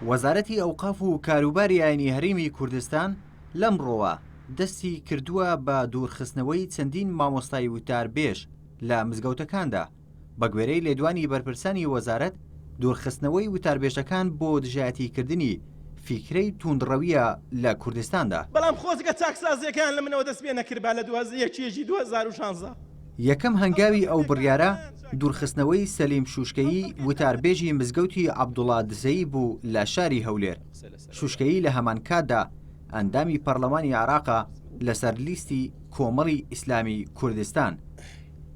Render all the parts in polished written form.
وەزارەتی ئەوقاف و کاروباری ئاینی هەرێمی کوردستان لەمڕۆوە دەستی کردووە بە دوورخستنەوەی چەندین مامۆستای وتاربێژ لە مزگەوتەکاندا بە گوێرەی لێدوانی بەرپرسانی وەزارەت. دوورخستنەوەی وتاربێژەکان بۆ دژایەتیکردنی فیکرەی توندڕەویە لە کوردستاندا. بەڵام خۆزگە چاکسازیەکان لە منەوە دەست پێ نەکرد لە 2016. یەکەم هەنگاوی ئەو بڕیارە دوورخستنەوەی سەلیم شوشکەیی وتاربێژی مزگەوتی عەبدوڵڵا دزەیی بوو لە شاری هەولێر. شوشکەیی لە هەمان کاتدا ئەندامی پەرلەمانی عێراقا لەسەر لیستی کۆمەڵی ئیسلامی کوردستان.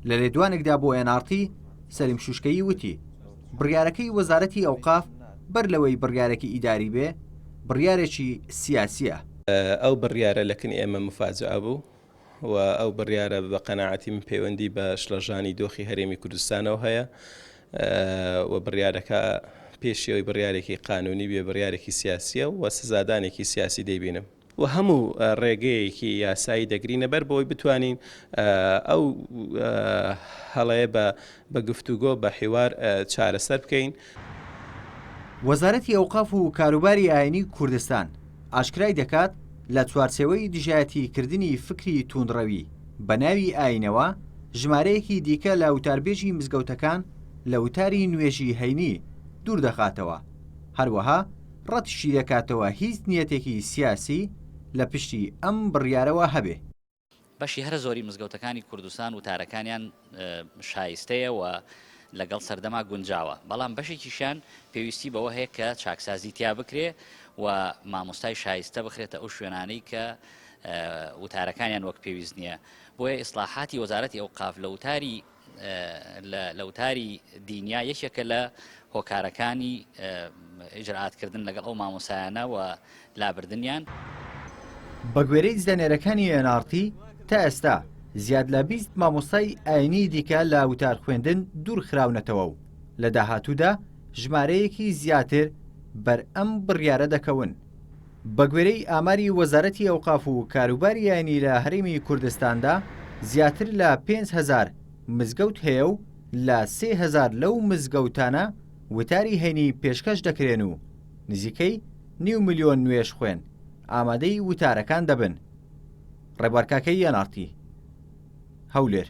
لە لێدوانێکدا بۆ NRT سەلیم شوشکەیی وتی بڕیارەکەی وەزارەتی ئەوقاف بەر لەوەی بڕیارێکی ئیداری بێ بڕیارێکی سیاسیە. ئەو بڕیارە لەکنی ئێمە مفاجعە بوو و ئەو بڕیارە بە قەناعەتی من پەیوەندی بە شڵەژانی دۆخی هەرێمی کوردستانەوە هەیە و بڕیارەکە پێشەوەی بڕیارێکی قانونی بێ بڕیارێکی سیاسیە و سزادانێکی سیاسی دەیبینم و هەموو ڕێگەیەکی یاسایی دەگرینە بەر بۆی بتوانین ئەو هەڵەیە بە گفتوگۆ بە حیوار چارەسەر بکەین. وەزارەتی ئەوقاف و کاروباری ئاینی کوردستان ئاشکرای دەکات لە چوارچێوەی دژایەتیکردنی فکری توندڕەوی بە ناوی ئاینەوە ژمارەیەکی دیکە لە وتاربێژی مزگەوتەکان لە وتاری نوێژی هەینی دوور دەخاتەوە. هەروەها ڕەتشی دەکاتەوە هیچ نیەتێکی سیاسی لە پشتی ئەم بڕیارەوە هەبێ. بەشی هەر زۆری مزگەوتەکانی کوردستان وتارەکانیان شایستەیە و لەگەڵ سەردەما گونجاوە، بەڵام بەشێکیشان پێویستی بەوە هەیە کە چاکسازی تیا بکرێ و مامۆستای شایستە بخرێتە ئەو شوێنانەی کە وتارەکانیان وەک پێویست نییە. بۆیە ئیسلاحاتی وەزارەتی ئەوقاف لە وتاری دینیا یەکێکە لە هۆکارەکانی ئیجرعاتکردن لەگەڵ ئەو مامۆسایانە و لابردنیان. بە گوێرەی زانێرەکانی NRT تا ئێستا زیاد لە 20 مامۆستای ئاینی دیکە لە وتار خوێندن دوور خراونەتەوە و لە داهاتوودا ژمارەیەکی زیاتر بەر ئەم بڕیارە دەکەون. بە گوێرەی ئاماری وەزارەتی ئەوقاف و کاروباری ئاینی لە هەرێمی کوردستاندا زیاتر لە 5,000 مزگەوت هەیە و لە 3,000 لەو مزگەوتانە وتاری هەینی پێشکەش دەکرێن و نزیکەی 9 ملیۆن نوێژ خوێن ئامادەی وتارەکان دەبن. ڕێبوارکاکەی NRT هەولێر.